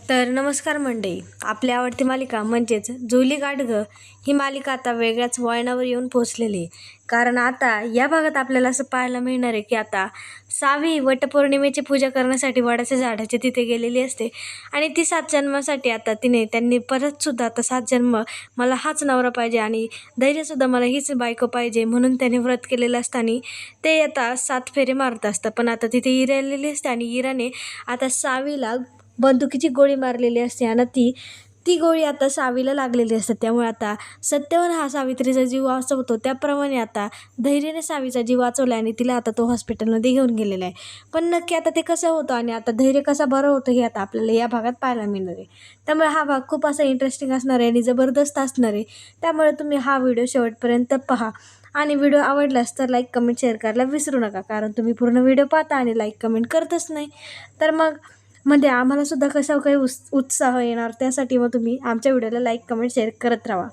तर नमस्कार मंडळी, आपली आवडती मालिका म्हणजेच जुली गाडगं ही मालिका आता वेगळ्याच वळणावर येऊन पोहोचलेली आहे. कारण आता या भागात आपल्याला असं पाहायला मिळणार आहे की आता सावी वटपौर्णिमेची पूजा करण्यासाठी वडाच्या झाडाच्या तिथे गेलेली असते आणि ती 7 जन्मासाठी आता त्यांनी परतसुद्धा आता 7 जन्म मला हाच नवरा पाहिजे आणि धैर्यसुद्धा मला हीच बायको पाहिजे म्हणून त्याने व्रत केलेलं असताना ते आता 7 फेरे मारत असतात. पण आता तिथे इरा आलेली असते आणि इराने आता सावीला बंदुकीची गोळी मारलेली असते आणि ती गोळी आता सावीला लागलेली असते. त्यामुळे आता सत्यवान हा सावित्रीचा जीव वाचवतो, त्याप्रमाणे आता धैर्याने सावीचा जीव वाचवला आणि तिला आता तो हॉस्पिटलमध्ये घेऊन गेलेला आहे. पण नक्की आता ते कसं होतं आणि आता धैर्य कसा बरं होतं हे आता आपल्याला या भागात पाहायला मिळणार आहे. त्यामुळे हा भाग खूप असा इंटरेस्टिंग असणार आहे आणि जबरदस्त असणार आहे. त्यामुळे तुम्ही हा व्हिडिओ शेवटपर्यंत पहा आणि व्हिडिओ आवडलास तर लाईक कमेंट शेअर करायला विसरू नका. कारण तुम्ही पूर्ण व्हिडिओ पाहता आणि लाईक कमेंट करतच नाही, तर मग म्हणजे आम्हालासुद्धा कसा काही उत्साह येणार, त्यासाठी मग तुम्ही आमच्या व्हिडिओला लाईक कमेंट शेअर करत राहा.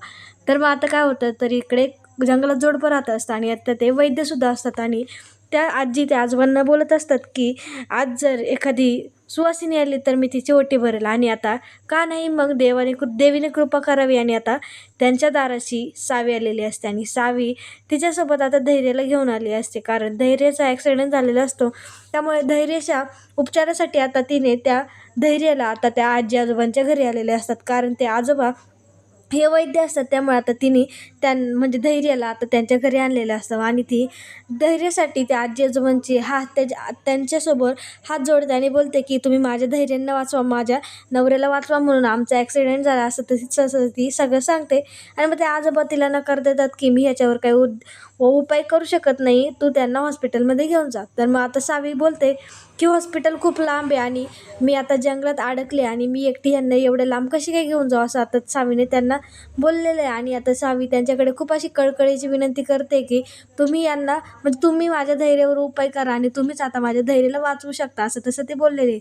तर मग आता काय होतं, तर इकडे जंगलात जोडपं राहत असतं आणि आता ते वैद्यसुद्धा असतात आणि त्या आजी त्या आजोबांना बोलत असतात की आज जर एखादी सुवासिनी आली तर मी तिची ओटी भरेल आणि आता का नाही, मग देवीने कृपा करावी. आणि आता त्यांच्या दाराशी सावी आलेली असते आणि सावी तिच्यासोबत आता धैर्याला घेऊन आली असते. कारण धैर्याचा ॲक्सिडेंट झालेला असतो, त्यामुळे धैर्याच्या उपचारासाठी आता तिने त्या धैर्याला आता त्या आजी आजोबांच्या घरी आलेले असतात. कारण ते आजोबा हे वैद्य असतात, त्यामुळे आता तिने म्हणजे धैर्याला आता त्यांच्या घरी आणलेलं असतं आणि ती धैर्यासाठी त्या आजी आजोबांची त्यांच्यासोबत हात जोडते आणि बोलते की तुम्ही माझ्या धैर्यांना वाचवा, माझ्या नवऱ्याला वाचवा, म्हणून आमचा ॲक्सिडेंट झाला असं तसं ती सगळं सांगते. आणि मग ते आजोबा तिला नकार देतात की मी ह्याच्यावर काही उपाय करू शकत नाही, तू त्यांना हॉस्पिटलमध्ये घेऊन जा. तर मग आता सावी बोलते की हॉस्पिटल खूप लांब आहे आणि मी आता जंगलात अडकले आणि मी एकटी यांना एवढं लांब कशी काय घेऊन जाऊ, असं आता सावीने त्यांना बोललेलं आहे. आणि आता सावी त्यांच्याकडे खूप अशी कळकळीची विनंती करते की तुम्ही यांना म्हणजे तुम्ही माझ्या धैर्यावर उपाय करा आणि तुम्हीच आता माझ्या धैर्याला वाचवू शकता, असं तसं ते बोललेले.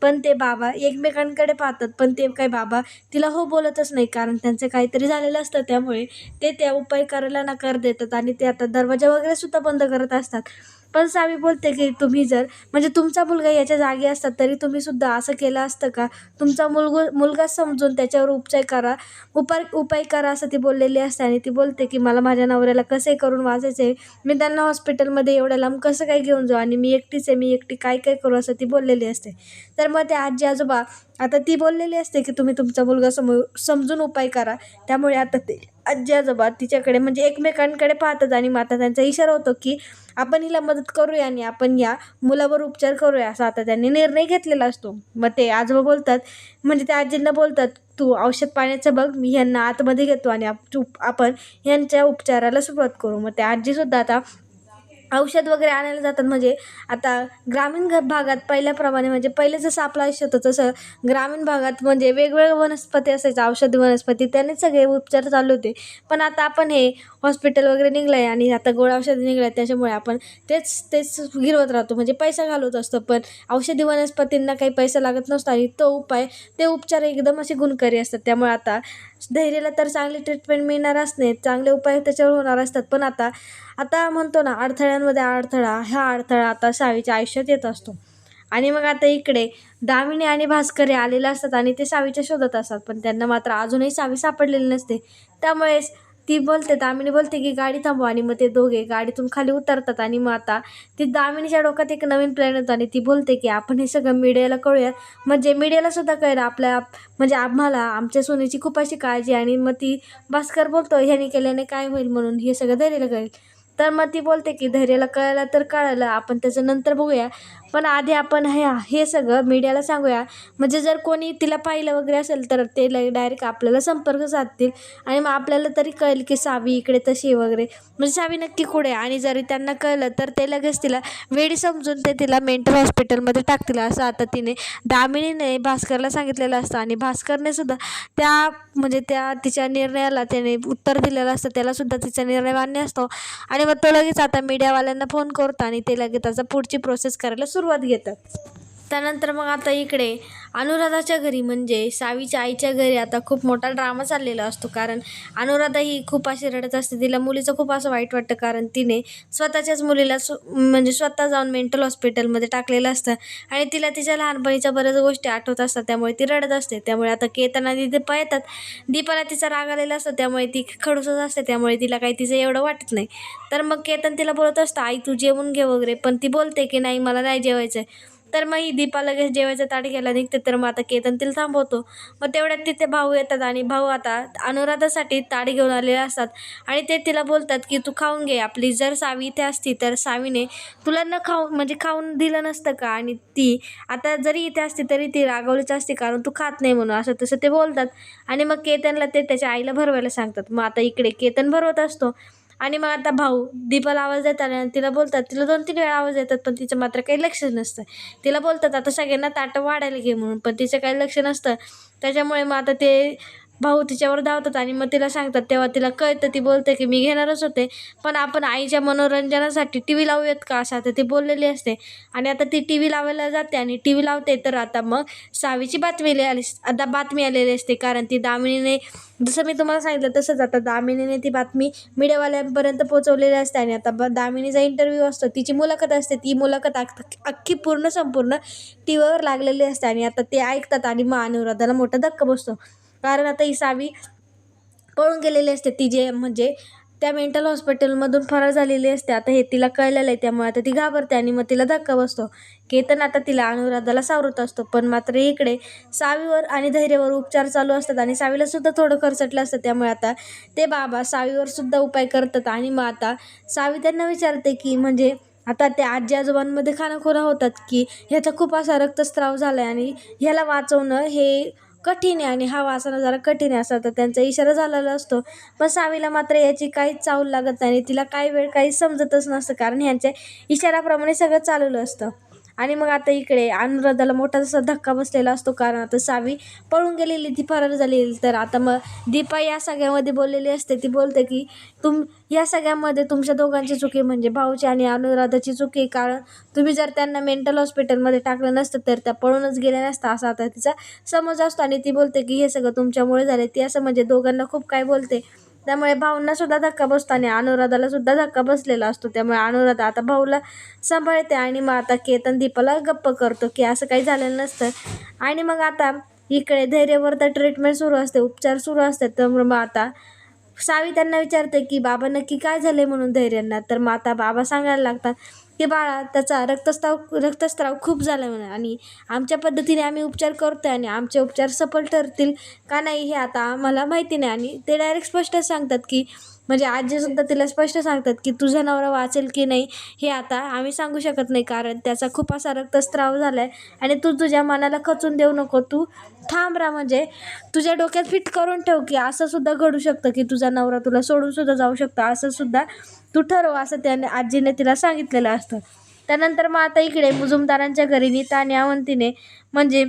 पण ते बाबा एकमेकांकडे पाहतात, पण ते काही बाबा तिला हो बोलतच नाही. कारण त्यांचं काहीतरी झालेलं असतं, त्यामुळे ते त्या उपाय करायला नकार देतात आणि ते आता दरवाजा वगैरे सुद्धा बंद करत असतात. पण सावी बोलते की तुम्ही जर म्हणजे तुमचा मुलगा याच्या जागी असतात तरी तुम्हीसुद्धा असं केलं असतं का, तुमचा मुलगा समजून त्याच्यावर उपाय करा, असं ती बोललेली असते. आणि ती बोलते की मला माझ्या नवऱ्याला कसे करून वाचायचं आहे, मी त्यांना हॉस्पिटलमध्ये एवढ्या लांब कसं काय घेऊन जाऊ आणि मी एकटीच आहे, मी एकटी काय काय करू, असं ती बोललेली असते. तर मग ते आजी आजोबा आता ती बोललेली असते की तुम्ही तुमचा मुलगा समजून उपाय करा. त्यामुळे आता ते आजी आजोबा तिच्याकडे म्हणजे एकमेकांकडे पाहतात आणि मग आता त्यांचा इशारा होतो की आपण हिला मदत करूया आणि आपण या मुलावर उपचार करूया, असा आता त्यांनी निर्णय घेतलेला असतो. मग ते आजोबा बोलतात म्हणजे त्या आजींना बोलतात तू औषध पाण्याचं बघ, मी ह्यांना आतमध्ये घेतो आणि आपण ह्यांच्या उपचाराला सुरुवात करू. मग त्या आजीसुद्धा आता औषध वगैरे आणायला जातात. म्हणजे आता ग्रामीण भागात पहिल्याप्रमाणे म्हणजे पहिले जसं आपलं आयुष्य होतं तसं ग्रामीण भागात म्हणजे वेगवेगळ्या वनस्पती असायच्या, औषधी वनस्पती, त्याने सगळे उपचार चालू होते. पण आता आपण हे हॉस्पिटल वगैरे निघलं आहे आणि आता गोळ्या औषधी निघलं आहे, त्याच्यामुळे आपण तेच गिरवत राहतो, म्हणजे पैसा घालवत असतो. पण औषधी वनस्पतींना काही पैसा लागत नसतो आणि ते उपचार एकदम असे गुणकारी असतात. त्यामुळे आता धैर्याला तर चांगली ट्रीटमेंट मिळणारच नाही, चांगले उपाय त्याच्यावर होणार असतात. पण आता म्हणतो ना अडथळ्यांमध्ये अडथळा, हा अडथळा आता सावीच्या आयुष्यात येत असतो. आणि मग आता इकडे दामिनी आणि भास्कर हे आलेले असतात आणि ते सावीच्या शोधात असतात, पण त्यांना मात्र अजूनही सावी सापडलेली नसते. त्यामुळे दामिनी बोलते की गाडी थांबवा आणि मग ते दोघे गाडीतून खाली उतरतात. आणि मग आता ती दामिनीच्या डोक्यात एक नवीन प्लॅन होतो आणि ती बोलते की आपण हे सगळं मीडियाला कळूया, म्हणजे मीडियाला सुद्धा कळलं म्हणजे आम्हाला आमच्या सोनीची खूप अशी काळजी. आणि मग ती भास्कर बोलतो ह्याने केल्याने काय होईल, म्हणून हे सगळं धैर्याला कळेल. तर मग ती बोलते की धैर्याला कळलं तर कळलं, आपण त्याचं नंतर बघूया, पण आधी आपण हे सगळं मीडियाला सांगूया. म्हणजे जर कोणी तिला पाहिलं वगैरे असेल तर ते डायरेक्ट आपल्याला संपर्क साधतील आणि मग आपल्याला तरी कळेल की सावी इकडे तशी वगैरे, म्हणजे सावी नक्की कुठे. आणि जरी त्यांना कळलं तर ते लगेच तिला वेडी समजून ते तिला मेंटल हॉस्पिटलमध्ये टाकतील, असं आता दामिनीने भास्करला सांगितलेलं असतं. आणि भास्करने सुद्धा त्या तिच्या निर्णयाला त्याने उत्तर दिलेलं असतं, त्यालासुद्धा तिचा निर्णय मान्य असतो. आणि मग तो लगेच आता मीडियावाल्यांना फोन करतो आणि ते लगेच त्याचा पुढची प्रोसेस करायला सुरुवात घेतात. त्यानंतर मग आता इकडे अनुराधाच्या घरी म्हणजे सावीच्या आईच्या घरी आता खूप मोठा ड्रामा चाललेला असतो. कारण अनुराधा ही खूप अशी रडत असते. तिला मुलीचं खूप असं वाईट वाटतं, कारण तिने स्वतःच्याच मुलीला म्हणजे स्वतः जाऊन मेंटल हॉस्पिटलमध्ये टाकलेलं असतं आणि तिला तिच्या लहानपणीच्या बऱ्याच गोष्टी आठवत असतात. त्यामुळे ती रडत असते. त्यामुळे आता केतन आणि दीपा येतात. दीपाला तिचा राग आलेला असतो, त्यामुळे ती खडूसच असते. त्यामुळे तिला काही तिचं एवढं वाटत नाही. तर मग केतन तिला बोलत असतं, आई तू जेवून घे वगैरे, पण ती बोलते की नाही मला नाही जेवायचं आहे. तर मग ही दीपा लगेच जेवायचं ताट घ्यायला निघते. तर मग आता केतन तिला थांबवतो. मग तेवढ्यात तिथे भाऊ येतात आणि भाऊ आता अनुराधासाठी ताट घेऊन आलेले असतात आणि ते तिला बोलतात की तू खाऊन घे आपली. जर सावी इथे असती तर सावीने तुला न खाऊ म्हणजे खाऊन दिलं नसतं का, आणि ती आता जरी इथे असती तरी ती रागवलीच असते कारण तू खात नाही म्हणून, असं तसं ते बोलतात. आणि मग केतनला ते त्याच्या आईला भरवायला सांगतात. मग आता इकडे केतन भरवत असतो आणि मग आता भाऊ दीपाला आवाज देतात आणि तिला बोलतात. तिला 2-3 वेळा आवाज देतात, पण तिचं मात्र काही लक्ष नसतं. तिला बोलतात आता सगळ्यांना ताटं वाढायला घे म्हणून, पण तिचं काही लक्ष नसतं. त्याच्यामुळे मग आता ते भाऊ तिच्यावर धावतात आणि मग तिला सांगतात. तेव्हा तिला कळतं, ती बोलते की मी घेणारच होते, पण आपण आईच्या मनोरंजनासाठी टी व्ही लावूयात का, असं आता ती बोललेली असते. आणि आता ती टी व्ही लावायला जाते आणि टी व्ही लावते. तर आता मग सावीची बातमी आलेली असते. कारण ती दामिनीने, जसं मी तुम्हाला सांगितलं तसंच आता दामिनीने ती बातमी मीडियावाल्यांपर्यंत पोहोचवलेली असते. आणि आता दामिनीचा इंटरव्ह्यू असतो, तिची मुलाखत असते. ती मुलाखत अख्खी संपूर्ण टी व्हीवर लागलेली असते. आणि आता ते ऐकतात आणि मग अनुराधाला मोठा धक्का बसतो. कारण आता ही सावी पळून गेलेली असते. ती जे म्हणजे त्या मेंटल हॉस्पिटलमधून फरार झालेली असते. आता हे तिला कळलेलं आहे, त्यामुळे आता ती घाबरते आणि मग तिला धक्का बसतो. केतन आता तिला अनुराधाला सावरत असतो. पण मात्र इकडे सावीवर आणि धैर्यवर उपचार चालू असतात आणि सावीला सुद्धा थोडं खरचटलं असतं. त्यामुळे आता ते बाबा सावीवर सुद्धा उपाय करतात. आणि मग आता सावी त्यांना विचारते की म्हणजे आता त्या आजी आजोबांमध्ये खानाखोरा होतात की ह्याचा खूप असा रक्तस्राव झाला आहे आणि ह्याला वाचवणं हे कठीण आहे आणि हा वाचणं जरा कठीण आहे, असा तर त्यांचा इशारा झालेला असतो. पण सावीला मात्र याची काहीच चाहूल लागत नाही आणि तिला काही वेळ काही समजतच नसतं, कारण ह्यांच्या इशाऱ्याप्रमाणे सगळं चाललेलं असतं. आणि मग आता इकडे अनुराधाला मोठा जसा धक्का बसलेला असतो, कारण आता सावी पळून गेलेली, ती फरार झालेली. तर आता मग दीपा या सगळ्यामध्ये बोललेली असते. ती बोलते की या सगळ्यामध्ये तुमच्या दोघांची चुकी म्हणजे भाऊची आणि अनुराधाची चुकी, कारण तुम्ही जर त्यांना मेंटल हॉस्पिटलमध्ये टाकलं नसतं तर त्या पळूनच गेल्या नसता, असा आता तिचा समज असतो. आणि ती बोलते की हे सगळं तुमच्यामुळे झाले. ती असं म्हणजे दोघांना खूप काय बोलते. त्यामुळे भाऊंना सुद्धा धक्का बसतो आणि अनुराधाला सुद्धा धक्का बसलेला असतो. त्यामुळे अनुराधा आता भाऊला सांभाळते आणि मग आता केतन दीपाला गप्प करतो की असं काही झालेलं नसतं. आणि मग आता इकडे धैर्यवर्धक ट्रीटमेंट सुरू असते, उपचार सुरू असतात. तर मग आता सावी त्यांना विचारते की बाबा नक्की काय झाले म्हणून धैर्यांना. तर मग आता बाबा सांगायला लागतात की बाळा त्याचा रक्तस्राव खूप झाला म्हणा आणि आमच्या पद्धतीने आम्ही उपचार करतो आणि आमचे उपचार सफल ठरतील का नाही हे आता आम्हाला माहिती नाही. आणि ते डायरेक्ट स्पष्ट सांगतात की म्हणजे आजीसुद्धा तिला स्पष्ट सांगतात की तुझा नवरा वाचेल की नाही हे आता आम्ही सांगू शकत नाही, कारण त्याचा खूप असा रक्तस्राव झाला आहे आणि तू तुझ्या मनाला खचून देऊ नको. तू थांब राहा, म्हणजे तुझ्या डोक्यात फिट करून ठेव की असं सुद्धा घडू शकतं की तुझा नवरा तुला सोडून सुद्धा जाऊ शकतो, असं सुद्धा तू ठरव, असं त्याने आजीने तिला सांगितलेलं असतं. त्यानंतर मग आता इकडे मुजुमदारांच्या घरी नीता आणि अवंतीने म्हणजे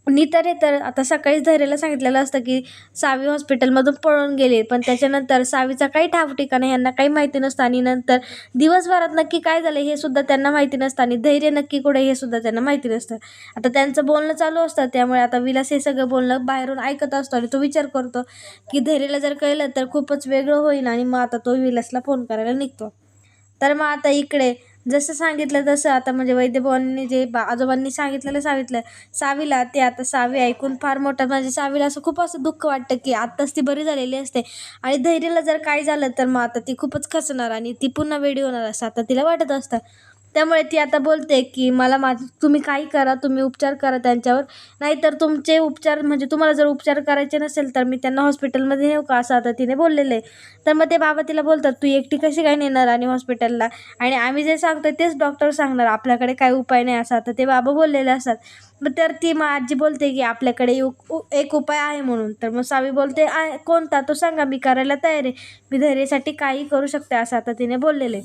नीताने तर आता सकाळीच धैर्याला सांगितलेलं असतं की सावी हॉस्पिटलमधून पळून गेली, पण त्याच्यानंतर सावीचा काही ठाव ठिकाणा यांना काही माहिती नसतं आणि नंतर दिवसभरात नक्की काय झालं हे सुद्धा त्यांना माहिती नसतं आणि धैर्य नक्की कुठे हे सुद्धा त्यांना माहिती नसतं. आता त्यांचं बोलणं चालू असतं, त्यामुळे आता विलास हे सगळं बोलणं बाहेरून ऐकत असतो आणि तो विचार करतो की धैर्याला जर कळलं तर खूपच वेगळं होईल. आणि मग आता तो विलासला फोन करायला निघतो. तर मग आता इकडे जसं सांगितलं तसं आता म्हणजे वैद्यभवानीने जे आजोबांनी सांगितलेलं सावीला, ते आता सावी ऐकून फार मोठं म्हणजे सावीला असं खूप असं दुःख वाटतं की आत्ताच ती बरी झालेली असते आणि धैर्याला जर काय झालं तर मग आता ती खूपच खचणार आणि ती पुन्हा वेडी होणार असं आता तिला वाटत असतं. त्यामुळे ती आता बोलते की मला तुम्ही काही करा, तुम्ही उपचार करा त्यांच्यावर, नाहीतर तुमचे उपचार म्हणजे तुम्हाला जर उपचार करायचे नसेल तर मी त्यांना हॉस्पिटलमध्ये नेऊ का, असं आता तिने बोललेलं आहे. तर मग ते बाबा तिला बोलतात तू एकटी कशी काय नेणार आणि हॉस्पिटलला, आणि आम्ही जे सांगतोय तेच डॉक्टर सांगणार, आपल्याकडे काही उपाय नाही, असं आता ते बाबा बोललेले असतात. मग तर ती मग आजी बोलते की आपल्याकडे एक उपाय आहे म्हणून. तर मग सावी बोलते कोणता, तो सांगा, मी करायला तयार आहे, मी धैर्यासाठी काही करू शकते, असं आता तिने बोललेले.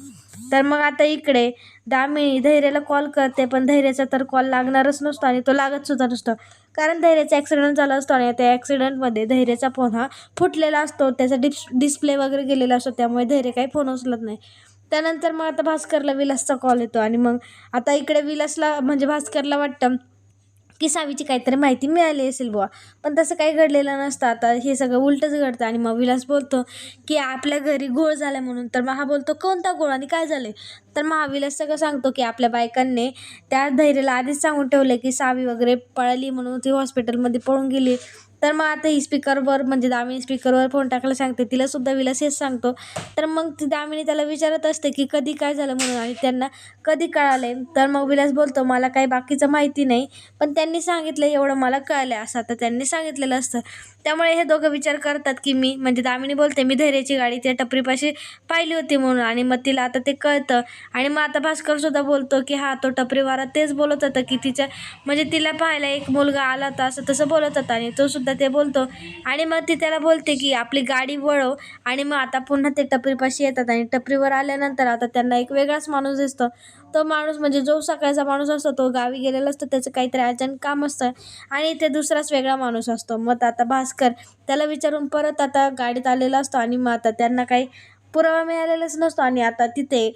तर मग आता इकडे दामिनी धैर्याला कॉल करते, पण धैर्याचा तर कॉल लागणारच नसतो आणि तो लागत सुद्धा नसतो, कारण धैर्याचा ॲक्सिडेंट झाला असतो आणि त्या ॲक्सिडेंटमध्ये धैर्याचा फोन हा फुटलेला असतो, त्याचा डिस्प्ले वगैरे गेलेला असतो, त्यामुळे धैर्य काही फोन उचलत नाही. त्यानंतर मग आता भास्करला विलासचा कॉल येतो आणि मग आता इकडे विलासला म्हणजे भास्करला वाटतं की सावीची काहीतरी माहिती मिळाली असेल बुवा, पण तसं काही घडलेलं नसतं. आता हे सगळं उलटंच घडतं आणि मग विलास बोलतो की आपल्या घरी घोळ झाला म्हणून. तर मग हा बोलतो कोणता घोळ आणि काय झाले? तर मग हा विलास सगळं सांगतो की आपल्या बायकांनी त्या धैर्याला आधीच सांगून ठेवलं की सावी वगैरे पळाली म्हणून ती हॉस्पिटलमध्ये पळून गेली. तर मग आता ही स्पीकरवर म्हणजे दामिनी स्पीकरवर फोन टाकायला सांगते, तिलासुद्धा विलास हेच सांगतो. तर मग ती दामिनी त्याला विचारत असते की कधी काय झालं म्हणून आणि त्यांना कधी कळाले. तर मग विलास बोलतो मला काही बाकीचं माहिती नाही, पण त्यांनी सांगितलं एवढं मला कळलं आहे, असं आता त्यांनी सांगितलेलं असतं. त्यामुळे हे दोघं विचार करतात की मी म्हणजे दामिनी बोलते मी धैर्याची गाडी त्या टपरीपाशी पाहिली होती म्हणून आणि मग तिला आता ते कळतं. आणि मग आता भास्करसुद्धा बोलतो की हा तो टपरीवाला तेच बोलत होता की तिच्या म्हणजे तिला पाहायला एक मुलगा आला होता असं तसं बोलत होता आणि तो सुद्धा ते बोलतो. आणि मग ती त्याला बोलते की आपली गाडी वळव. आणि मग आता पुन्हा ते टपरीपाशी येतात आणि टपरीवर आल्यानंतर आता त्यांना एक वेगळाच माणूस दिसतो. तो माणूस म्हणजे जो सकाळचा माणूस असतो तो गावी गेलेला असतो, त्याचं काहीतरी अर्जंट काम असतं आणि ते दुसराच वेगळा माणूस असतो. मग आता भास्कर त्याला विचारून परत आता गाडीत आलेला असतो आणि मग आता त्यांना काही पुरावा मिळालेलाच नसतो आणि आता तिथे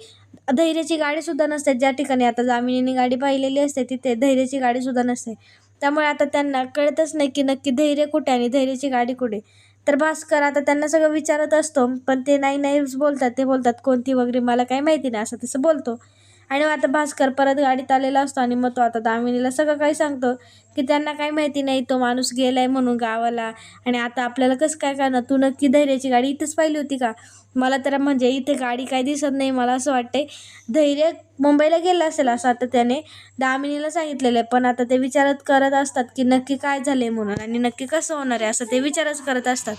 धैर्याची गाडीसुद्धा नसते. ज्या ठिकाणी आता दामिनीने गाडी पाहिलेली असते तिथे धैर्याची गाडीसुद्धा नसते. त्यामुळे आता त्यांना कळतच नाही की नक्की धैर्य कुठे आणि धैर्याची गाडी कुठे. तर भास्कर आता त्यांना सगळं विचारत असतो, पण ते नाही नाहीच बोलतात. ते बोलतात कोणती वगैरे मला काही माहिती नाही असं तसं बोलतो. आणि मग आता भास्कर परत गाडीत आलेला असतो आणि मग तो आता दामिनीला सगळं काही सांगतो की त्यांना काही माहिती नाही तो माणूस गेलाय म्हणून गावाला. आणि आता आपल्याला कसं काय कळणार, तू नक्की धैर्याची गाडी इथेच पाहिली होती का? मला तर म्हणजे इथे गाडी काही दिसत नाही, मला असं वाटतंय धैर्य मुंबईला गेलं असेल असं आता त्याने दामिनीला सांगितलेलं आहे. पण आता ते विचारत करत असतात की नक्की काय झालंय म्हणून आणि नक्की कसं होणार आहे असं ते विचारच करत असतात.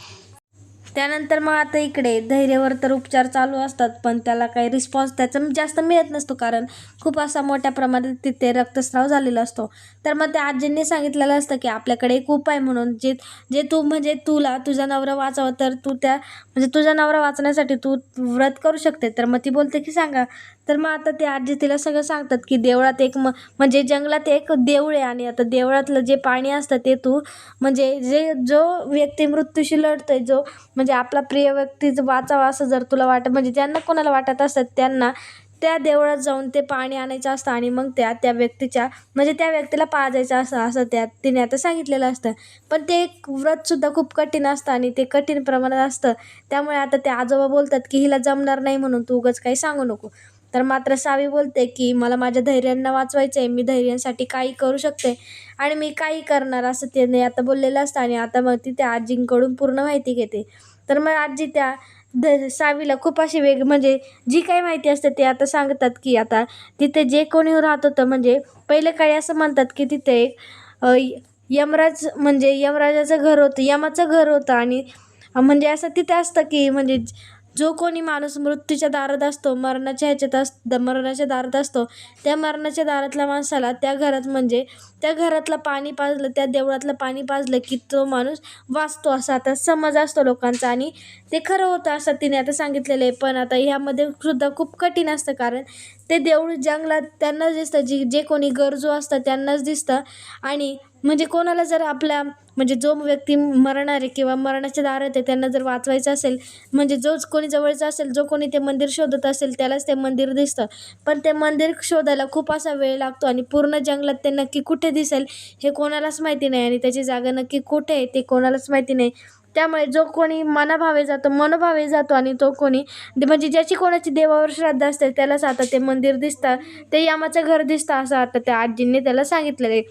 त्यानंतर मग आता इकडे धैर्यावर तर उपचार चालू असतात, पण त्याला काही रिस्पॉन्स त्याचा जास्त मिळत नसतो कारण खूप असा मोठ्या प्रमाणात तिथे रक्तस्राव झालेला असतो. तर मग त्या आजींनी सांगितलेलं असतं की आपल्याकडे एक उपाय म्हणून जे जे तू म्हणजे तुला तुझा नवरा वाचावं तर तू त्या म्हणजे तुझा नवरा वाचण्यासाठी तू व्रत करू शकते. तर मग ती बोलते की सांगा. तर मग आता ते आजी तिला सगळं सांगतात की देवळात एक म्हणजे जंगलात एक देऊळ आहे आणि आता देवळातलं जे पाणी असतं ते तू म्हणजे जो व्यक्ती मृत्यूशी लढतोय जो म्हणजे आपला प्रिय व्यक्तीच वाचावा असं जर तुला वाटत म्हणजे ज्यांना कोणाला वाटत असतात त्यांना त्या देवळात जाऊन ते पाणी आणायचं असतं आणि मग त्या व्यक्तीच्या म्हणजे त्या व्यक्तीला पाजायचं असं असं तिने आता सांगितलेलं असतं. पण ते एक व्रतसुद्धा खूप कठीण असतं आणि ते कठीण प्रमाणात असतं. त्यामुळे आता ते आजोबा बोलतात की हिला जमणार नाही म्हणून तू उगाच काही सांगू नको. तर मात्र सावी बोलते की मला माझ्या धैर्यांना वाचवायचं आहे, मी धैर्यांसाठी काही करू शकते आणि मी काही करणार असं त्याने आता बोललेलं असतं. आणि आता मग ती त्या आजींकडून पूर्ण माहिती घेते. तर मग आजी त्या सावीला खूप अशी म्हणजे जी काही माहिती असते ते आता सांगतात की आता तिथे जे कोणी राहत होतं म्हणजे पहिले काळी असं म्हणतात की तिथे एक यमराज म्हणजे यमराजाचं घर होतं, यमाचं घर होतं. आणि म्हणजे असं तिथे असतं की म्हणजे जो कोणी माणूस मृत्यूच्या दारात असतो, मरणाच्या दारात असतो, त्या मरणाच्या दारातल्या माणसाला त्या घरात म्हणजे त्या घरातलं पाणी पाजलं, त्या देवळातलं पाणी पाजलं की तो माणूस वाचतो असा आता समज असतो लोकांचा. आणि ते खरं होतं असं तिने आता सांगितलेलं आहे. पण आता ह्यामध्ये सुद्धा खूप कठीण असतं कारण ते देऊळ जंगलात त्यांनाच दिसतं, जे कोणी गरजू असतं त्यांनाच दिसतं. आणि म्हणजे कोणाला जर आपल्या म्हणजे जो व्यक्ती मरणार आहे किंवा मरणाच्या दारात आहे त्यांना जर वाचवायचं असेल म्हणजे जोच कोणी जवळचा असेल, जो कोणी ते मंदिर शोधत असेल त्यालाच ते मंदिर दिसतं. पण ते मंदिर शोधायला खूप असा वेळ लागतो आणि पूर्ण जंगलात ते नक्की कुठे दिसेल हे कोणालाच माहिती नाही आणि त्याची जागा नक्की कुठे आहे ते कोणालाच माहिती नाही. त्यामुळे जो कोणी मनोभावे जातो आणि तो कोणी म्हणजे ज्याची कोणाची देवावर श्रद्धा असते त्यालाच आता ते मंदिर दिसतं, ते यमाचं घर दिसतं असं आता त्या आजींनी त्याला सांगितलेलं आहे.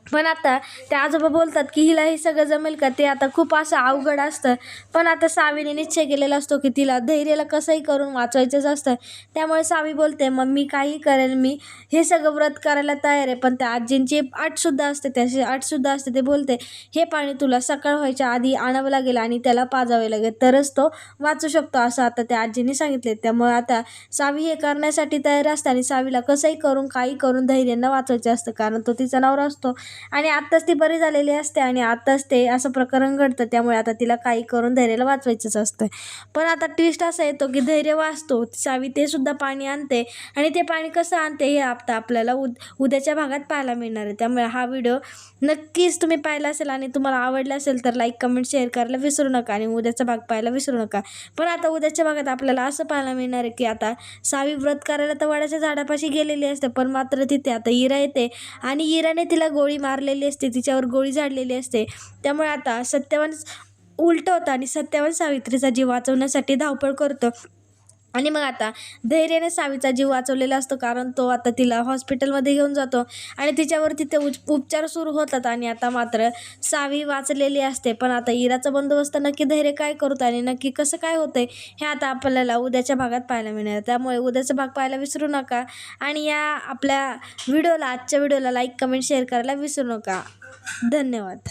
पण आता ते आजोबा बोलतात की हिला हे सगळं जमेल का, ते आता खूप असं अवघड असतं. पण आता सावीने निश्चय केलेला असतो की तिला धैर्याला कसंही करून वाचवायचंच असतं. त्यामुळे सावी बोलते मग मी काही करेल, मी हे सगळं व्रत करायला तयार आहे. पण त्या आजींची अटसुद्धा असते, त्याची अटसुद्धा असते. ते बोलते हे पाणी तुला सकाळ व्हायच्या आधी आणावं लागेल आणि त्याला पाजावे लागेल तरच तो वाचू शकतो असं आता त्या आजींनी सांगितले. त्यामुळे आता सावी हे करण्यासाठी तयार असते आणि सावीला कसंही करून काही करून धैर्यांना वाचवायचे असतं कारण तो तिचा नवरा असतो आणि आत्ताच ती बरी झालेली असते आणि आत्ताच ते असं प्रकरण घडतं, त्यामुळे आता तिला काही करून धैर्याला वाचवायचंच असतं. पण आता ट्विस्ट असा येतो की धैर्य वाचतो, सावी ते सुद्धा पाणी आणते आणि ते पाणी कसं आणते हे आता आपल्याला उद्याच्या भागात पाहायला मिळणार आहे. त्यामुळे हा व्हिडिओ नक्कीच तुम्ही पाहिला असेल आणि तुम्हाला आवडला असेल तर लाईक कमेंट शेअर करायला विसरू नका आणि उद्याचा भाग पाहायला विसरू नका. पण आता उद्याच्या भागात आपल्याला असं पाहायला मिळणार आहे की आता सावी व्रत करायला तर वडाच्या झाडापाशी गेलेली असते, पण मात्र तिथे आता इरा येते आणि इराने तिला गोळी मारलेली असते, तिच्यावर गोळी झाडलेली असते. त्यामुळे आता सत्यवान उलटं होतं आणि सत्यवान सावित्रीचा जीव वाचवण्यासाठी धावपळ करतो आणि मग आता धैर्याने सावीचा जीव वाचवलेला असतो, कारण तो आता तिला हॉस्पिटलमध्ये घेऊन जातो आणि तिच्यावर तिथे उपचार सुरू होतात आणि आता मात्र सावी वाचलेली असते. पण आता इराचा बंदोबस्त नक्की धैर्य काय करतो आणि नक्की कसं काय होतंय हे आता आपल्याला उद्याच्या भागात पाहायला मिळणार. त्यामुळे उद्याचा भाग पाहायला विसरू नका आणि या आपल्या आजच्या व्हिडिओला लाईक कमेंट शेअर करायला विसरू नका. धन्यवाद.